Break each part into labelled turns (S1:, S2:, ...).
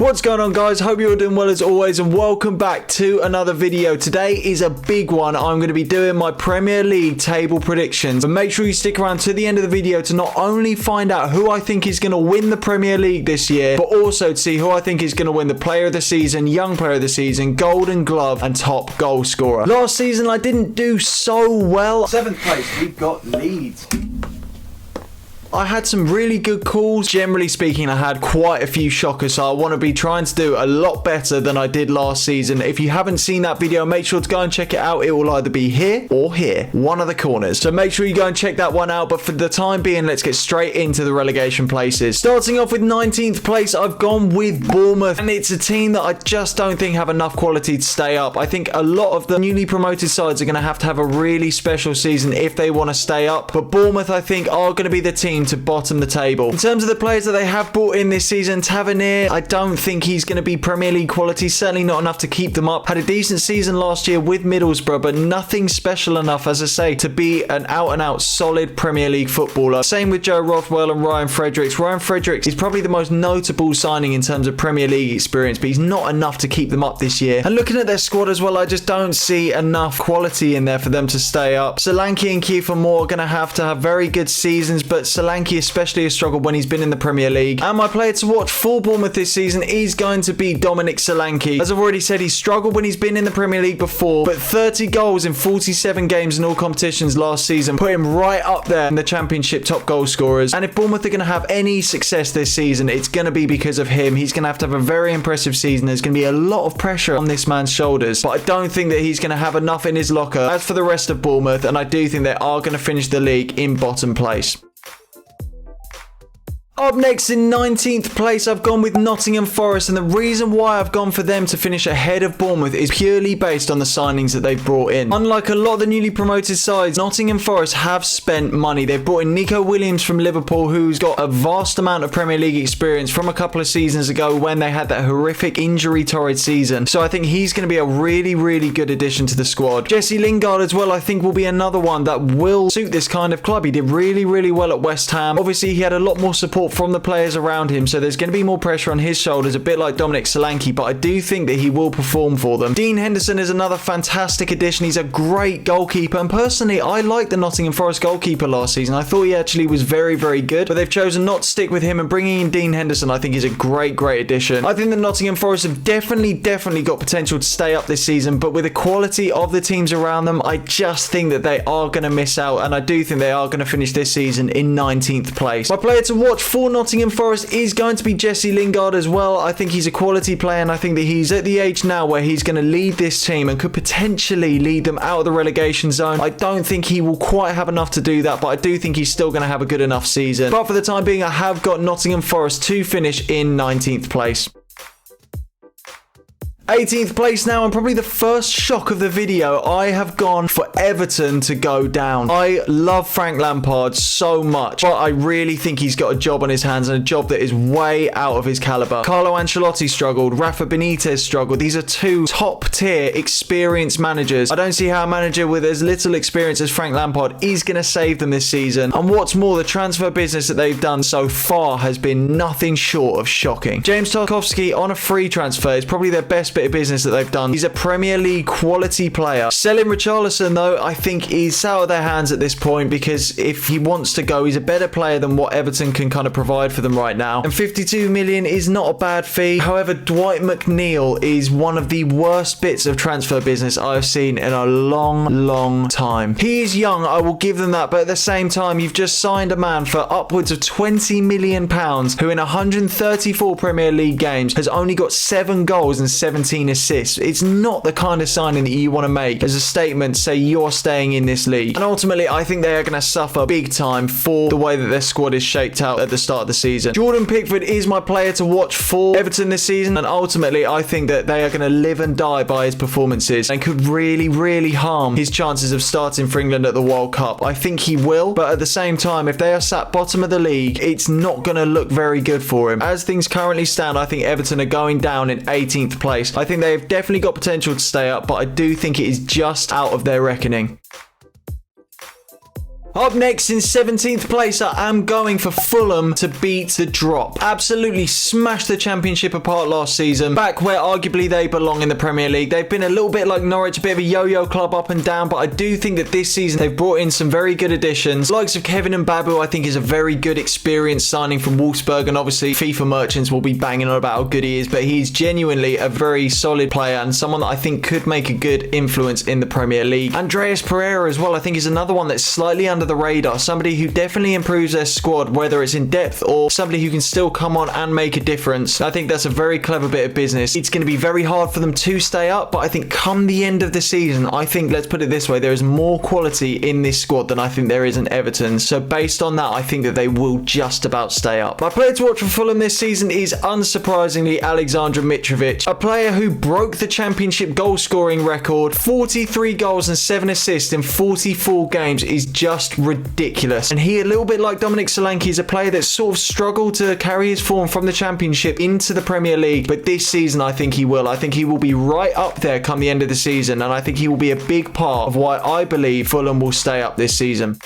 S1: What's going on, guys? Hope you're all doing well as always, and welcome back to another video. Today is a big one. I'm going to be doing my Premier League table predictions, but make sure you stick around to the end of the video to not only find out who I think is going to win the Premier League this year, but also to see who I think is going to win the Player of the Season, Young Player of the Season, Golden Glove, and Top Goal Scorer. Last season, I didn't do so well.
S2: 7th place, we've got Leeds.
S1: I had some really good calls. Generally speaking, I had quite a few shockers, so I want to be trying to do a lot better than I did last season. If you haven't seen that video, make sure to go and check it out. It will either be here or here, one of the corners. So make sure you go and check that one out. But for the time being, let's get straight into the relegation places. Starting off with 19th place, I've gone with Bournemouth, and it's a team that I just don't think have enough quality to stay up. I think a lot of the newly promoted sides are going to have a really special season if they want to stay up. But Bournemouth, I think, are going to be the team to bottom the table. In terms of the players that they have brought in this season, Tavernier, I don't think he's going to be Premier League quality, certainly not enough to keep them up. Had a decent season last year with Middlesbrough, but nothing special enough, as I say, to be an out-and-out solid Premier League footballer. Same with Joe Rothwell and Ryan Fredericks. Ryan Fredericks is probably the most notable signing in terms of Premier League experience, but he's not enough to keep them up this year. And looking at their squad as well, I just don't see enough quality in there for them to stay up. Solanke and Kiefer Moore are going to have very good seasons, but Solanke especially has struggled when he's been in the Premier League. And my player to watch for Bournemouth this season is going to be Dominic Solanke. As I've already said, he's struggled when he's been in the Premier League before, but 30 goals in 47 games in all competitions last season put him right up there in the Championship top goal scorers. And if Bournemouth are going to have any success this season, it's going to be because of him. He's going to have a very impressive season. There's going to be a lot of pressure on this man's shoulders, but I don't think that he's going to have enough in his locker. As for the rest of Bournemouth, and I do think they are going to finish the league in bottom place. Up next in 19th place, I've gone with Nottingham Forest, and the reason why I've gone for them to finish ahead of Bournemouth is purely based on the signings that they've brought in. Unlike a lot of the newly promoted sides, Nottingham Forest have spent money. They've brought in Nico Williams from Liverpool, who's got a vast amount of Premier League experience from a couple of seasons ago when they had that horrific injury-torrid season. So I think he's going to be a really good addition to the squad. Jesse Lingard as well, I think, will be another one that will suit this kind of club. He did really well at West Ham. Obviously, he had a lot more support from the players around him, so there's going to be more pressure on his shoulders, a bit like Dominic Solanke, but I do think that he will perform for them. Dean Henderson is another fantastic addition. He's a great goalkeeper, and personally, I liked the Nottingham Forest goalkeeper last season. I thought he actually was very good, but they've chosen not to stick with him, and bringing in Dean Henderson, I think, is a great addition. I think that Nottingham Forest have definitely got potential to stay up this season, but with the quality of the teams around them, I just think that they are going to miss out, and I do think they are going to finish this season in 19th place. My player to watch for Nottingham Forest is going to be Jesse Lingard as well. I think he's a quality player, and I think that he's at the age now where he's going to lead this team and could potentially lead them out of the relegation zone. I don't think he will quite have enough to do that, but I do think he's still going to have a good enough season. But for the time being, I have got Nottingham Forest to finish in 19th place. 18th place now, and probably the first shock of the video, I have gone for Everton to go down. I love Frank Lampard so much, but I really think he's got a job on his hands, and a job that is way out of his caliber. Carlo Ancelotti struggled, Rafa Benitez struggled. These are two top tier experienced managers. I don't see how a manager with as little experience as Frank Lampard is going to save them this season. And what's more, the transfer business that they've done so far has been nothing short of shocking. James Tarkowski on a free transfer is probably their best bit of business that they've done. He's a Premier League quality player. Selling Richarlison, though, I think is out of their hands at this point, because if he wants to go, he's a better player than what Everton can kind of provide for them right now. And 52 million is not a bad fee. However, Dwight McNeil is one of the worst bits of transfer business I've seen in a long time. He is young, I will give them that, but at the same time, you've just signed a man for upwards of £20 million who in 134 Premier League games has only got 7 goals and 17 assists. It's not the kind of signing that you want to make as a statement to say you're staying in this league. And ultimately, I think they are going to suffer big time for the way that their squad is shaped out at the start of the season. Jordan Pickford is my player to watch for Everton this season, and ultimately, I think that they are going to live and die by his performances and could really harm his chances of starting for England at the World Cup. I think he will, but at the same time, if they are sat bottom of the league, it's not going to look very good for him. As things currently stand, I think Everton are going down in 18th place. I think they've definitely got potential to stay up, but I do think it is just out of their reckoning. Up next in 17th place, I am going for Fulham to beat the drop. Absolutely smashed the Championship apart last season, back where arguably they belong in the Premier League. They've been a little bit like Norwich, a bit of a yo-yo club up and down, but I do think that this season they've brought in some very good additions. The likes of Kevin and Babu, I think, is a very good experience signing from Wolfsburg, and obviously FIFA merchants will be banging on about how good he is, but he's genuinely a very solid player and someone that I think could make a good influence in the Premier League. Andreas Pereira as well, I think, is another one that's slightly under the radar, somebody who definitely improves their squad, whether it's in depth or somebody who can still come on and make a difference. I think that's a very clever bit of business. It's going to be very hard for them to stay up, but I think come the end of the season, I think, let's put it this way, there is more quality in this squad than I think there is in Everton. So based on that, I think that they will just about stay up. My player to watch for Fulham this season is unsurprisingly Alexander Mitrovic, a player who broke the Championship goal scoring record. 43 goals and 7 assists in 44 games is just ridiculous. And he, a little bit like Dominic Solanke, is a player that sort of struggled to carry his form from the Championship into the Premier League, but this season I think he will. I think he will be right up there come the end of the season, and I think he will be a big part of why I believe Fulham will stay up this season.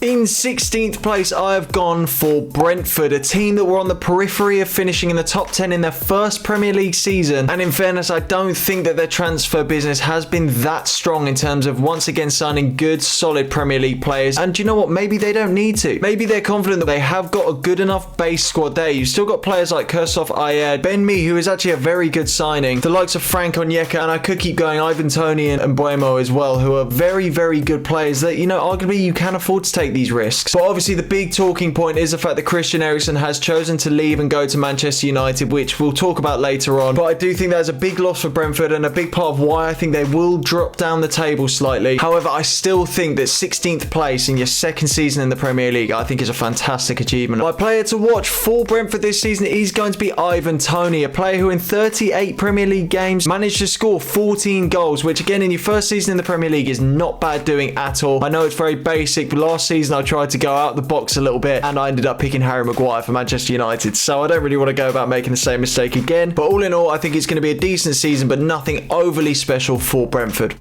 S1: In 16th place, I have gone for Brentford, a team that were on the periphery of finishing in the top 10 in their first Premier League season. And in fairness, I don't think that their transfer business has been that strong in terms of once again signing good, solid Premier League players. And do you know what? Maybe they don't need to. Maybe they're confident that they have got a good enough base squad there. You've still got players like Kursov Ayed, Ben Mee, who is actually a very good signing, the likes of Frank Onyeka, and I could keep going, Ivan Toney and Buemo as well, who are very, very good players that, you know, arguably you can afford to take these risks. But obviously the big talking point is the fact that Christian Eriksen has chosen to leave and go to Manchester United, which we'll talk about later on. But I do think that's a big loss for Brentford and a big part of why I think they will drop down the table slightly. However, I still think that 16th place in your second season in the Premier League, I think, is a fantastic achievement. My player to watch for Brentford this season is going to be Ivan Toney, a player who in 38 Premier League games managed to score 14 goals, which again in your first season in the Premier League is not bad doing at all. I know it's very basic, but last season I tried to go out the box a little bit and I ended up picking Harry Maguire for Manchester United, so I don't really want to go about making the same mistake again. But all in all, I think it's going to be a decent season, but nothing overly special for Brentford.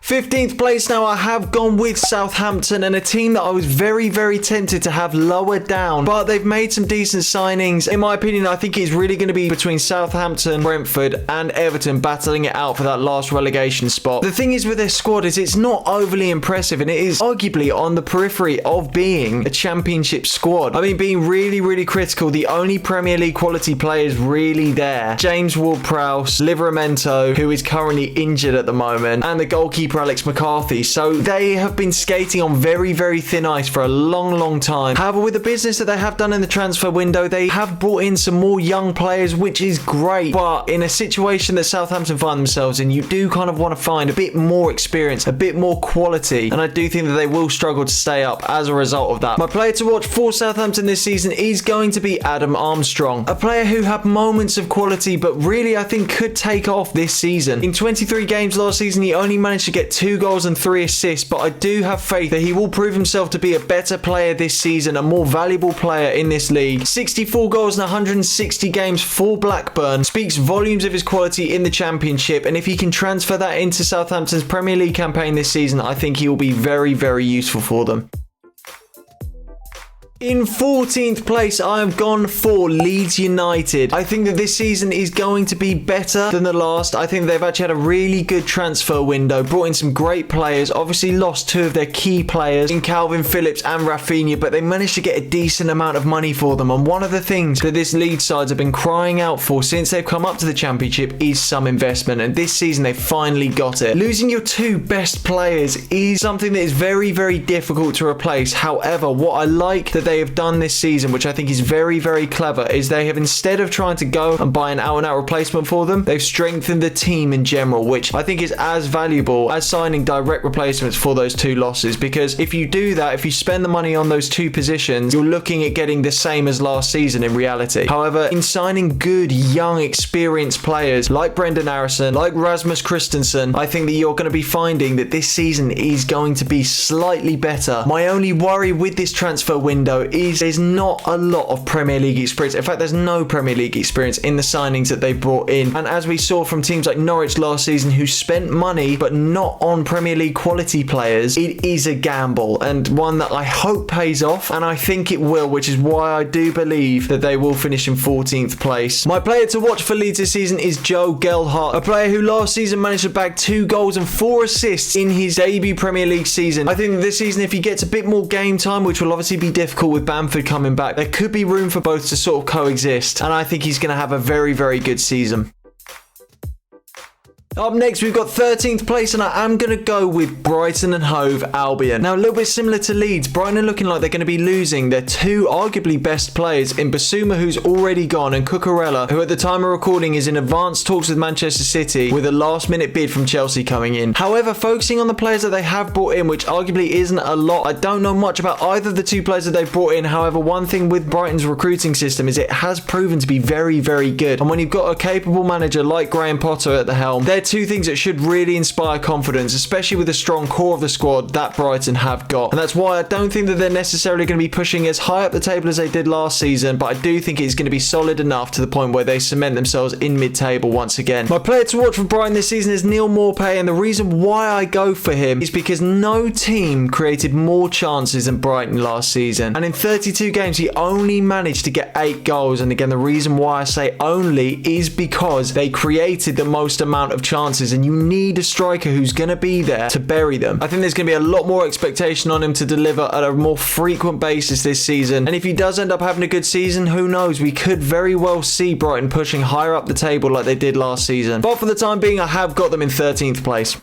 S1: 15th place now, I have gone with Southampton, and a team that I was very, very tempted to have lower down, but they've made some decent signings. In my opinion, I think it's really going to be between Southampton, Brentford and Everton battling it out for that last relegation spot. The thing is with their squad is it's not overly impressive, and it is arguably on the periphery of being a Championship squad. I mean, being really, really critical, the only Premier League quality players really there, James Ward-Prowse, Livramento, who is currently injured at the moment, and the goalkeeper Alex McCarthy. So they have been skating on very, very thin ice for a long, long time. However, with the business that they have done in the transfer window, they have brought in some more young players, which is great. But in a situation that Southampton find themselves in, you do kind of want to find a bit more experience, a bit more quality, and I do think that they will struggle to stay up as a result of that. My player to watch for Southampton this season is going to be Adam Armstrong, a player who had moments of quality, but really I think could take off this season. In 23 games last season, he only managed to get 2 goals and 3 assists, but I do have faith that he will prove himself to be a better player this season, a more valuable player in this league. 64 goals in 160 games for Blackburn speaks volumes of his quality in the Championship, and if he can transfer that into Southampton's Premier League campaign this season, I think he will be very, very useful for them. In 14th place, I have gone for Leeds United. I think that this season is going to be better than the last. I think they've actually had a really good transfer window, brought in some great players, obviously lost 2 of their key players in Calvin Phillips and Rafinha, but they managed to get a decent amount of money for them. And one of the things that this Leeds side have been crying out for since they've come up to the Championship is some investment, and this season they finally got it. Losing your 2 best players is something that is very, very difficult to replace. However, what I like that they have done this season, which I think is very, very clever, is they have, instead of trying to go and buy an out-and-out replacement for them, they've strengthened the team in general, which I think is as valuable as signing direct replacements for those 2 losses, because if you do that, if you spend the money on those 2 positions, you're looking at getting the same as last season in reality. However, in signing good, young, experienced players like Brendan Harrison, like Rasmus Christensen, I think that you're going to be finding that this season is going to be slightly better. My only worry with this transfer window is there's not a lot of Premier League experience. In fact, there's no Premier League experience in the signings that they brought in. And as we saw from teams like Norwich last season who spent money but not on Premier League quality players, it is a gamble and one that I hope pays off, and I think it will, which is why I do believe that they will finish in 14th place. My player to watch for Leeds this season is Joe Gelhardt, a player who last season managed to bag 2 goals and 4 assists in his debut Premier League season. I think that this season, if he gets a bit more game time, which will obviously be difficult with Bamford coming back, there could be room for both to sort of coexist, and I think he's going to have a very, very good season. Up next, we've got 13th place, and I am going to go with Brighton and Hove Albion. Now, a little bit similar to Leeds, Brighton are looking like they're going to be losing their 2 arguably best players in Basuma, who's already gone, and Cucurella, who at the time of recording is in advanced talks with Manchester City with a last-minute bid from Chelsea coming in. However, focusing on the players that they have brought in, which arguably isn't a lot, I don't know much about either of the 2 players that they've brought in. However, one thing with Brighton's recruiting system is it has proven to be very, very good. And when you've got a capable manager like Graham Potter at the helm, they're 2 things that should really inspire confidence, especially with the strong core of the squad that Brighton have got. And that's why I don't think that they're necessarily going to be pushing as high up the table as they did last season, but I do think it's going to be solid enough to the point where they cement themselves in mid-table once again. My player to watch for Brighton this season is Neil Maupay, and the reason why I go for him is because no team created more chances than Brighton last season. And in 32 games, he only managed to get 8 goals. And again, the reason why I say only is because they created the most amount of chances, and you need a striker who's going to be there to bury them. I think there's going to be a lot more expectation on him to deliver at a more frequent basis this season, and if he does end up having a good season, who knows, we could very well see Brighton pushing higher up the table like they did last season. But for the time being, I have got them in 13th place.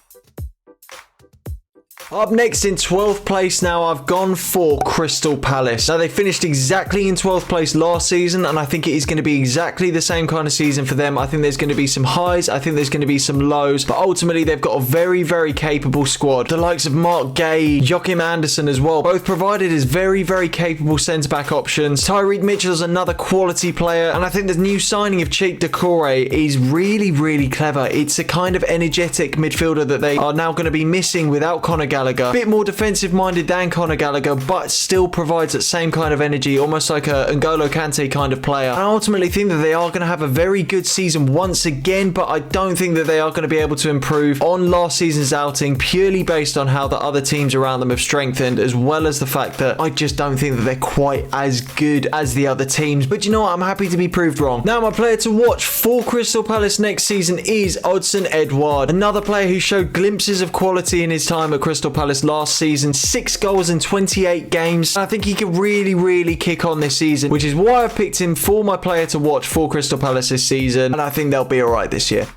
S1: Up next in 12th place now, I've gone for Crystal Palace. Now, they finished exactly in 12th place last season, and I think it is going to be exactly the same kind of season for them. I think there's going to be some highs, I think there's going to be some lows, but ultimately they've got a very, very capable squad. The likes of Mark Gay, Joachim Andersen as well, both provided as very, very capable centre-back options. Tyreek Mitchell's another quality player, and I think the new signing of Cheik Doucouré is really, really clever. It's a kind of energetic midfielder that they are now going to be missing without Conor Gallagher. A bit more defensive minded than Conor Gallagher, but still provides that same kind of energy, almost like a N'Golo Kante kind of player. And I ultimately think that they are going to have a very good season once again, but I don't think that they are going to be able to improve on last season's outing purely based on how the other teams around them have strengthened, as well as the fact that I just don't think that they're quite as good as the other teams. But you know what? I'm happy to be proved wrong. Now, my player to watch for Crystal Palace next season is Odsonne Edouard, another player who showed glimpses of quality in his time at Crystal Palace last season. 6 goals in 28 games. I think he could really, really kick on this season, which is why I've picked him for my player to watch for Crystal Palace this season, and I think they'll be alright this year.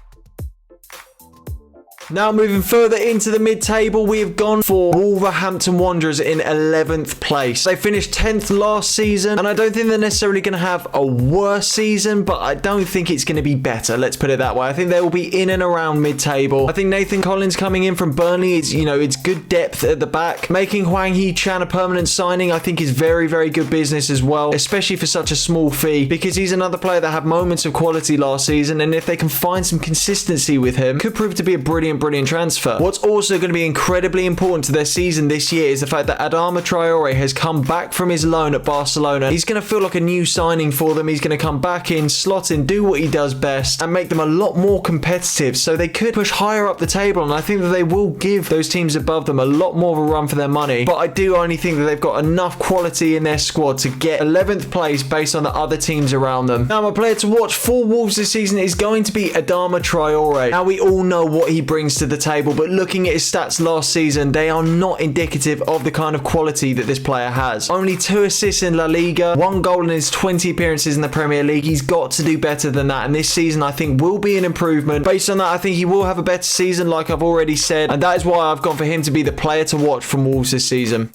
S1: Now, moving further into the mid-table, we have gone for Wolverhampton Wanderers in 11th place. They finished 10th last season, and I don't think they're necessarily going to have a worse season, but I don't think it's going to be better. Let's put it that way. I think they will be in and around mid-table. I think Nathan Collins coming in from Burnley, it's good depth at the back. Making Hwang Hee-chan a permanent signing, I think is very, very good business as well, especially for such a small fee, because he's another player that had moments of quality last season, and if they can find some consistency with him, could prove to be a brilliant transfer. What's also going to be incredibly important to their season this year is the fact that ADAMA TRAORE has come back from his loan at Barcelona. He's going to feel like a new signing for them. He's going to come back in, slot in, do what he does best, and make them a lot more competitive, so they could push higher up the table, and I think that they will give those teams above them a lot more of a run for their money. But I do only think that they've got enough quality in their squad to get 11th place based on the other teams around them. Now, my player to watch for Wolves this season is going to be ADAMA TRAORE. Now, we all know what he brings to the table, but looking at his stats last season, they are not indicative of the kind of quality that this player has. Only 2 assists in La Liga, 1 goal in his 20 appearances in the Premier League. He's got to do better than that, and this season I think will be an improvement. Based on that, I think he will have a better season, like I've already said, and that is why I've gone for him to be the player to watch from Wolves this season.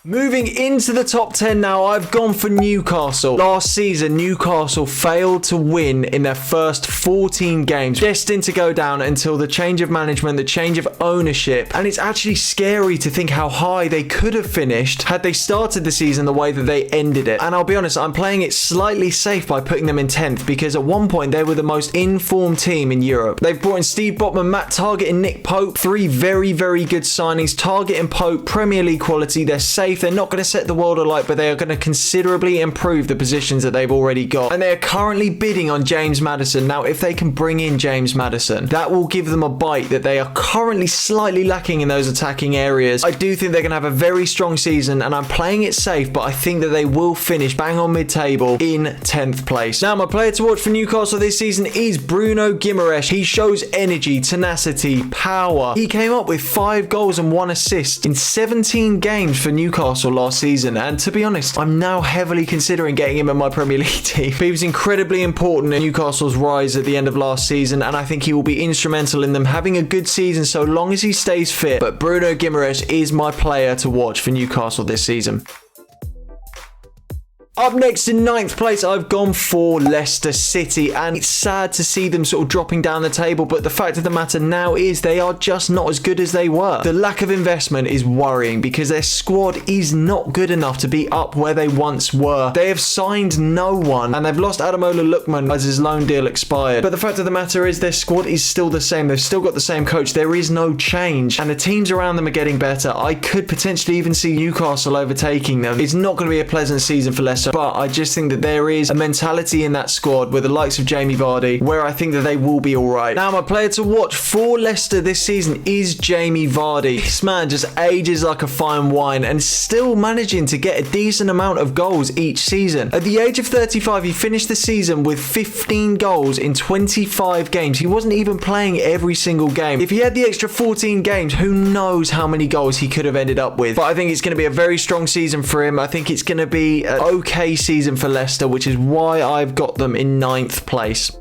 S1: Moving into the top 10 now, I've gone for Newcastle. Last season, Newcastle failed to win in their first 14 games, destined to go down until the change of management, the change of ownership, and it's actually scary to think how high they could have finished had they started the season the way that they ended it. And I'll be honest, I'm playing it slightly safe by putting them in 10th, because at one point they were the most informed team in Europe. They've brought in Steve Botman, Matt Targett and Nick Pope, 3 very, very good signings. Targett and Pope, Premier League quality. They're safe safe. They're not going to set the world alight, but they are going to considerably improve the positions that they've already got. And they are currently bidding on James Maddison. Now, if they can bring in James Maddison, that will give them a bite that they are currently slightly lacking in those attacking areas. I do think they're going to have a very strong season, and I'm playing it safe, but I think that they will finish bang on mid-table in 10th place. Now, my player to watch for Newcastle this season is Bruno Guimaraes. He shows energy, tenacity, power. He came up with 5 goals and 1 assist in 17 games for Newcastle last season, and to be honest, I'm now heavily considering getting him in my Premier League team. He was incredibly important in Newcastle's rise at the end of last season, and I think he will be instrumental in them having a good season so long as he stays fit. But Bruno Guimaraes is my player to watch for Newcastle this season. Up next in 9th place, I've gone for Leicester City, and it's sad to see them sort of dropping down the table, but the fact of the matter now is they are just not as good as they were. The lack of investment is worrying because their squad is not good enough to be up where they once were. They have signed no one, and they've lost ADAMA Lukman as his loan deal expired. But the fact of the matter is their squad is still the same. They've still got the same coach. There is no change, and the teams around them are getting better. I could potentially even see Newcastle overtaking them. It's not going to be a pleasant season for Leicester, but I just think that there is a mentality in that squad with the likes of Jamie Vardy where I think that they will be alright. Now, my player to watch for Leicester this season is Jamie Vardy. This man just ages like a fine wine and still managing to get a decent amount of goals each season. At the age of 35, he finished the season with 15 goals in 25 games. He wasn't even playing every single game. If he had the extra 14 games, who knows how many goals he could have ended up with. But I think it's going to be a very strong season for him. I think it's going to be an okay season for Leicester, which is why I've got them in 9th place.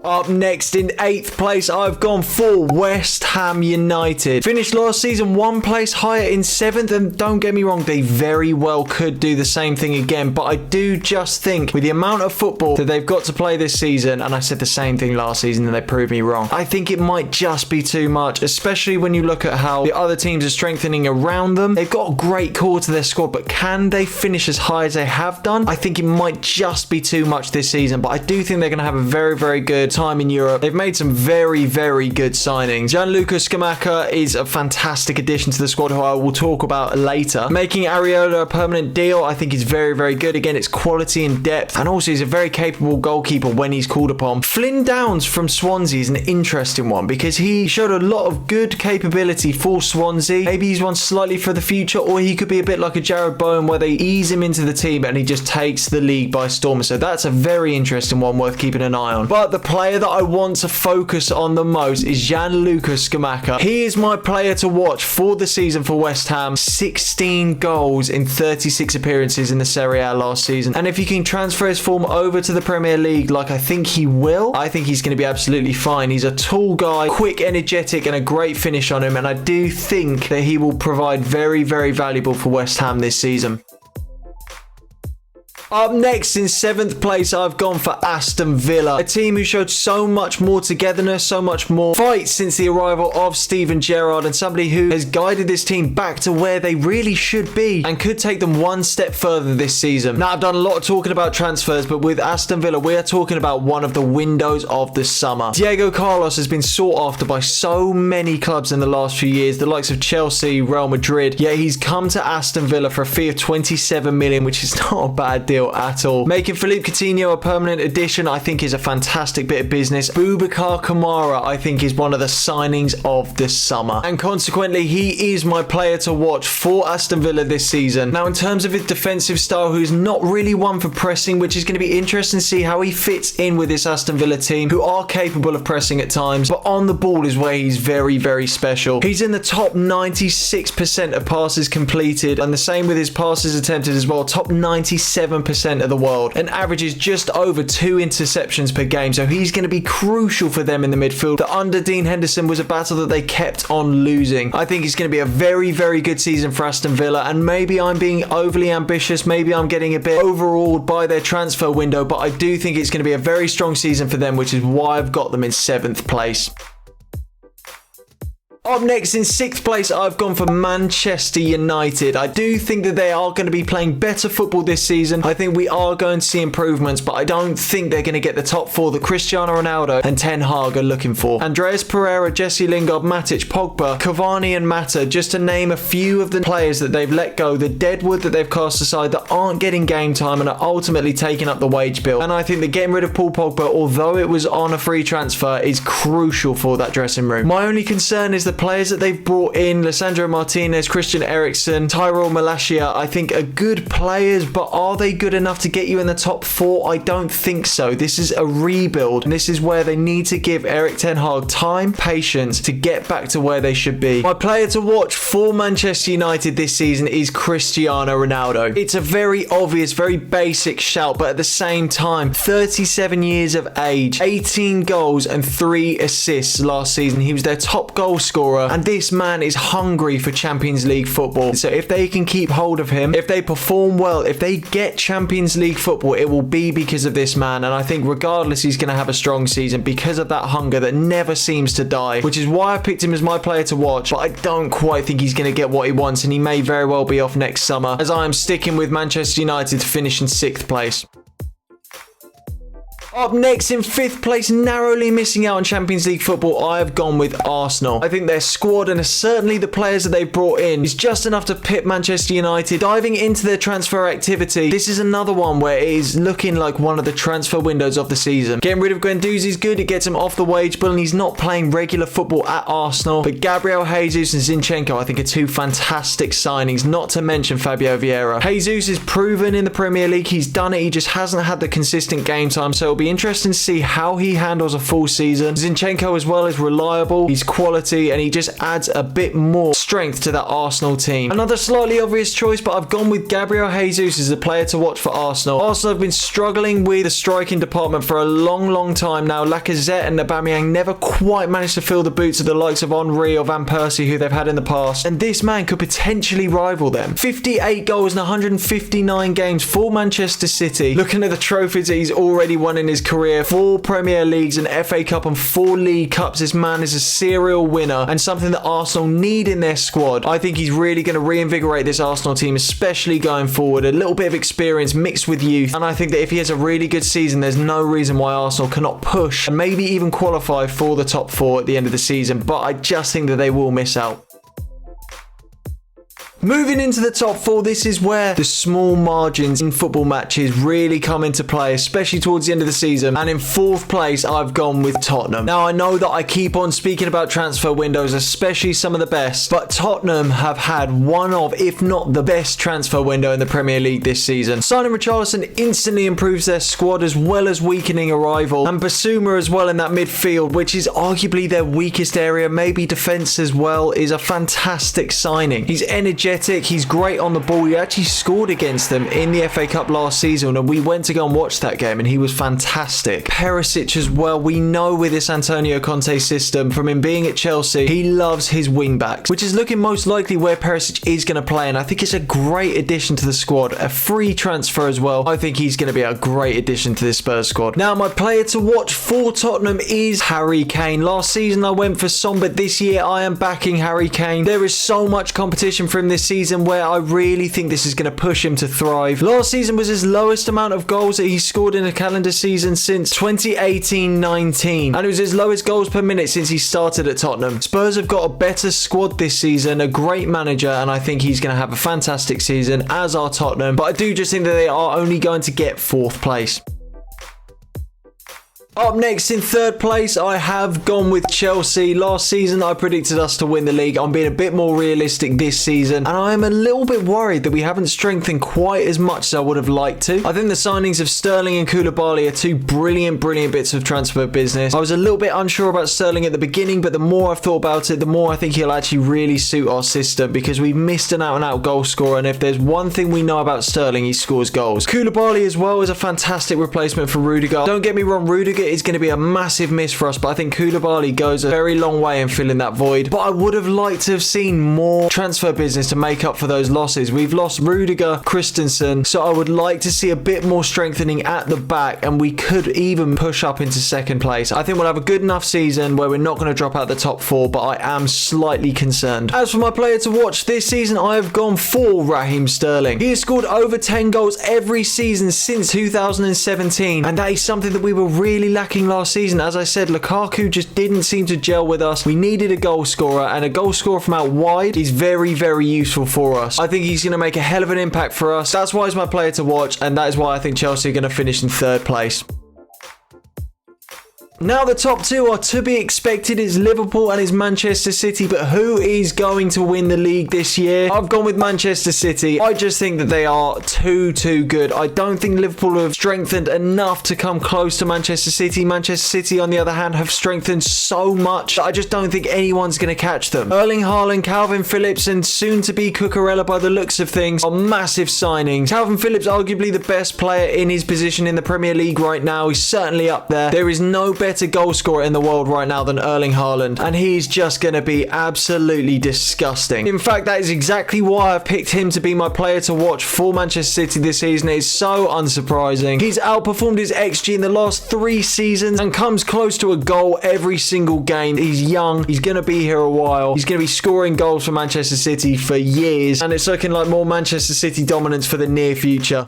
S1: Up next in 8th place, I've gone for West Ham United. Finished last season 1 place higher in 7th, and don't get me wrong, they very well could do the same thing again, but I do just think with the amount of football that they've got to play this season, and I said the same thing last season and they proved me wrong, I think it might just be too much, especially when you look at how the other teams are strengthening around them. They've got a great core to their squad, but can they finish as high as they have done? I think it might just be too much this season, but I do think they're going to have a very, very good time in Europe. They've made some very, very good signings. Gianluca SCAMACCA is a fantastic addition to the squad, who I will talk about later. Making Areola a permanent deal, I think is very, very good. Again, it's quality and depth, and also he's a very capable goalkeeper when he's called upon. Flynn Downs from Swansea is an interesting one because he showed a lot of good capability for Swansea. Maybe he's one slightly for the future, or he could be a bit like a Jared Bowen where they ease him into the team and he just takes the league by storm. So that's a very interesting one worth keeping an eye on. But the player that I want to focus on the most is Gianluca SCAMACCA. He is my player to watch for the season for West Ham. 16 goals in 36 appearances in the Serie A last season. And if he can transfer his form over to the Premier League like I think he will, I think he's going to be absolutely fine. He's a tall guy, quick, energetic, and a great finish on him. And I do think that he will provide very, very valuable for West Ham this season. Up next in 7th place, I've gone for Aston Villa, a team who showed so much more togetherness, so much more fight since the arrival of Steven Gerrard, and somebody who has guided this team back to where they really should be and could take them one step further this season. Now, I've done a lot of talking about transfers, but with Aston Villa, we are talking about one of the windows of the summer. Diego Carlos has been sought after by so many clubs in the last few years, the likes of Chelsea, Real Madrid, yet he's come to Aston Villa for a fee of 27 million, which is not a bad deal at all. Making Philippe Coutinho a permanent addition, I think, is a fantastic bit of business. BOUBACAR KAMARA, I think, is one of the signings of the summer, and consequently, he is my player to watch for Aston Villa this season. Now, in terms of his defensive style, who's not really one for pressing, which is going to be interesting to see how he fits in with this Aston Villa team, who are capable of pressing at times, but on the ball is where he's very, very special. He's in the top 96% of passes completed, and the same with his passes attempted as well, top 97% of the world, and averages just over 2 interceptions per game, so he's going to be crucial for them in the midfield. That under Dean Henderson was a battle that they kept on losing. I think it's going to be a very, very good season for Aston Villa, and maybe I'm being overly ambitious, maybe I'm getting a bit overawed by their transfer window, but I do think it's going to be a very strong season for them, which is why I've got them in 7th place. Up next in 6th place, I've gone for Manchester United. I do think that they are going to be playing better football this season. I think we are going to see improvements, but I don't think they're going to get the top 4 that Cristiano Ronaldo and Ten Hag are looking for. Andreas Pereira, Jesse Lingard, Matic, Pogba, Cavani and Mata, just to name a few of the players that they've let go, the deadwood that they've cast aside that aren't getting game time and are ultimately taking up the wage bill. And I think that getting rid of Paul Pogba, although it was on a free transfer, is crucial for that dressing room. My only concern is the players that they've brought in, Lisandro Martinez, Christian Eriksen, Tyrell Malacia, I think are good players, but are they good enough to get you in the top 4? I don't think so. This is a rebuild, and this is where they need to give Erik ten Hag time, patience to get back to where they should be. My player to watch for Manchester United this season is Cristiano Ronaldo. It's a very obvious, very basic shout, but at the same time, 37 years of age, 18 goals and 3 assists last season. He was their top goal scorer, and this man is hungry for Champions League football. So if they can keep hold of him, if they perform well, if they get Champions League football, it will be because of this man. And I think regardless, he's going to have a strong season because of that hunger that never seems to die, which is why I picked him as my player to watch. But I don't quite think he's going to get what he wants, and he may very well be off next summer, as I am sticking with Manchester United to finish in 6th place. Up next in 5th place, narrowly missing out on Champions League football, I have gone with Arsenal. I think their squad and certainly the players that they've brought in is just enough to pip Manchester United. Diving into their transfer activity, this is another one where it is looking like one of the transfer windows of the season. Getting rid of Guendouzi is good, it gets him off the wage bill and he's not playing regular football at Arsenal. But Gabriel Jesus and Zinchenko I think are 2 fantastic signings, not to mention Fabio Vieira. Jesus is proven in the Premier League, he's done it, he just hasn't had the consistent game time, so it'll be interesting to see how he handles a full season. Zinchenko as well is reliable, he's quality, and he just adds a bit more strength to that Arsenal team. Another slightly obvious choice, but I've gone with Gabriel Jesus as the player to watch for Arsenal. Arsenal have been struggling with the striking department for a long time now. Lacazette and Aubameyang never quite managed to fill the boots of the likes of Henry or Van Persie who they've had in the past, and this man could potentially rival them. 58 goals in 159 games for Manchester City. Looking at the trophies that he's already won in his career, 4 Premier Leagues, an FA Cup and 4 League Cups. This man is a serial winner and something that Arsenal need in their squad. I think he's really going to reinvigorate this Arsenal team, especially going forward. A little bit of experience mixed with youth, and I think that if he has a really good season, there's no reason why Arsenal cannot push and maybe even qualify for the top 4 at the end of the season, but I just think that they will miss out. Moving into the top 4, this is where the small margins in football matches really come into play, especially towards the end of the season. And in 4th place, I've gone with Tottenham. Now, I know that I keep on speaking about transfer windows, especially some of the best, but Tottenham have had one of, if not the best transfer window in the Premier League this season. Signing Richarlison instantly improves their squad as well as weakening a rival, and Basuma as well in that midfield, which is arguably their weakest area, maybe defence as well, is a fantastic signing. He's energetic, he's great on the ball. He actually scored against them in the FA Cup last season, and we went to go and watch that game, and he was fantastic. Perisic as well. We know with this Antonio Conte system, from him being at Chelsea, he loves his wing backs, which is looking most likely where Perisic is going to play, and I think it's a great addition to the squad. A free transfer as well. I think he's going to be a great addition to this Spurs squad. Now, my player to watch for Tottenham is Harry Kane. Last season I went for Son, but this year I am backing Harry Kane. There is so much competition for him this season where I really think this is going to push him to thrive. Last season was his lowest amount of goals that he scored in a calendar season since 2018-19, and it was his lowest goals per minute since he started at Tottenham. Spurs have got a better squad this season, a great manager, and I think he's going to have a fantastic season, as are Tottenham, but I do just think that they are only going to get 4th place. Up next in 3rd place, I have gone with Chelsea. Last season, I predicted us to win the league. I'm being a bit more realistic this season, and I am a little bit worried that we haven't strengthened quite as much as I would have liked to. I think the signings of Sterling and Koulibaly are 2 brilliant bits of transfer business. I was a little bit unsure about Sterling at the beginning, but the more I've thought about it, the more I think he'll actually really suit our system, because we've missed an out-and-out goal scorer, and if there's one thing we know about Sterling, he scores goals. Koulibaly as well is a fantastic replacement for Rudiger. Don't get me wrong, Rudiger is going to be a massive miss for us, but I think Koulibaly goes a very long way in filling that void. But I would have liked to have seen more transfer business to make up for those losses. We've lost Rudiger, Christensen, so I would like to see a bit more strengthening at the back, and we could even push up into second place. I think we'll have a good enough season where we're not going to drop out the top 4, but I am slightly concerned. As for my player to watch this season, I have gone for Raheem Sterling. He has scored over 10 goals every season since 2017, and that is something that we were really lacking last season. As I said, Lukaku just didn't seem to gel with us. We needed a goal scorer, and a goal scorer from out wide is very, very useful for us. I think he's going to make a hell of an impact for us. That's why he's my player to watch, and that is why I think Chelsea are going to finish in 3rd place. Now the top 2 are to be expected. It's Liverpool and it's Manchester City, but who is going to win the league this year? I've gone with Manchester City. I just think that they are too good. I don't think Liverpool have strengthened enough to come close to Manchester City. Manchester City, on the other hand, have strengthened so much that I just don't think anyone's going to catch them. Erling Haaland, Calvin Phillips, and soon to be Cucurella by the looks of things are massive signings. Calvin Phillips, arguably the best player in his position in the Premier League right now. He's certainly up there. There is no better goal scorer in the world right now than Erling Haaland, and he's just going to be absolutely disgusting. In fact, that is exactly why I've picked him to be my player to watch for Manchester City this season. It's so unsurprising. He's outperformed his XG in the last 3 seasons and comes close to a goal every single game. He's young. He's going to be here a while. He's going to be scoring goals for Manchester City for years, and it's looking like more Manchester City dominance for the near future.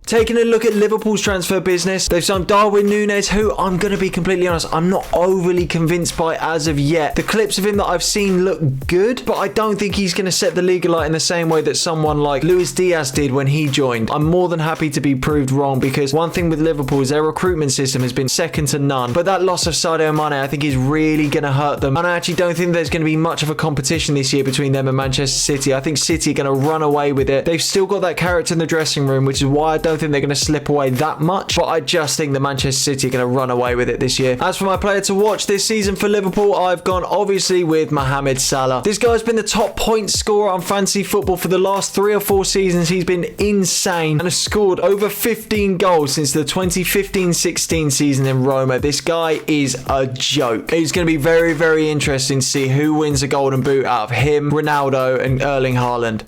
S1: Taking a look at Liverpool's transfer business, they've signed Darwin Núñez, who I'm going to be completely honest, I'm not overly convinced by as of yet. The clips of him that I've seen look good, but I don't think he's going to set the league alight in the same way that someone like Luis Diaz did when he joined. I'm more than happy to be proved wrong, because one thing with Liverpool is their recruitment system has been second to none. But that loss of Sadio Mane, I think, is really going to hurt them. And I actually don't think there's going to be much of a competition this year between them and Manchester City. I think City are going to run away with it. They've still got that character in the dressing room, which is why I don't think they're going to slip away that much, but I just think that Manchester City are going to run away with it this year. As for my player to watch this season for Liverpool, I've gone obviously with Mohamed Salah. This guy's been the top point scorer on fantasy football for the last 3 or 4 seasons. He's been insane and has scored over 15 goals since the 2015-16 season in Roma. This guy is a joke. It's going to be very, very interesting to see who wins a golden boot out of him, Ronaldo, and Erling Haaland.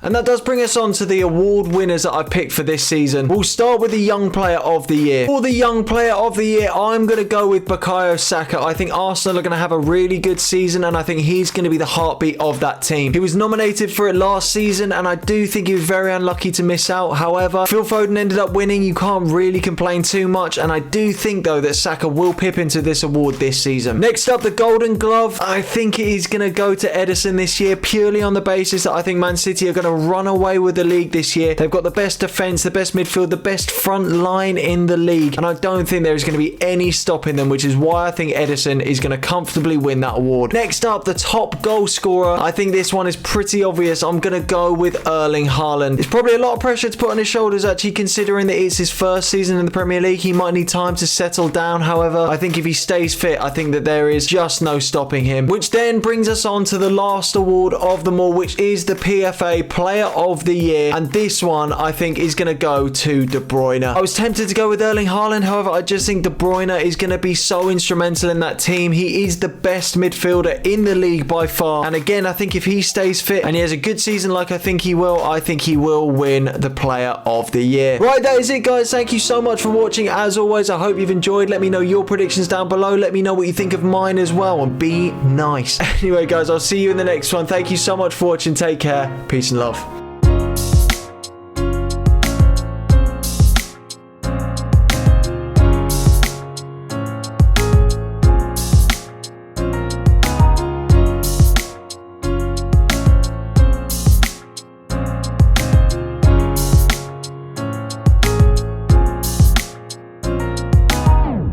S1: And that does bring us on to the award winners that I picked for this season. We'll start with the Young Player of the Year. For the Young Player of the Year, I'm going to go with Bukayo Saka. I think Arsenal are going to have a really good season, and I think he's going to be the heartbeat of that team. He was nominated for it last season, and I do think he was very unlucky to miss out. However, Phil Foden ended up winning. You can't really complain too much, and I do think, though, that Saka will pip into this award this season. Next up, the Golden Glove. I think it is going to go to Ederson this year, purely on the basis that I think Man City are going to run away with the league this year. They've got the best defense, the best midfield, the best front line in the league, and I don't think there is going to be any stopping them, which is why I think Ederson is going to comfortably win that award. Next up, the top goal scorer. I think this one is pretty obvious. I'm going to go with Erling Haaland. It's probably a lot of pressure to put on his shoulders, actually, considering that it's his first season in the Premier League. He might need time to settle down. However, I think if he stays fit, I think that there is just no stopping him, which then brings us on to the last award of them all, which is the PFA Player of the Year, and this one I think is going to go to De Bruyne. I was tempted to go with Erling Haaland, however I just think De Bruyne is going to be so instrumental in that team. He is the best midfielder in the league by far, and again I think if he stays fit and he has a good season like I think he will win the Player of the Year. Right, that is it guys. Thank you so much for watching. As always, I hope you've enjoyed. Let me know your predictions down below. Let me know what you think of mine as well, and be nice. Anyway guys, I'll see you in the next one. Thank you so much for watching. Take care. Peace and love.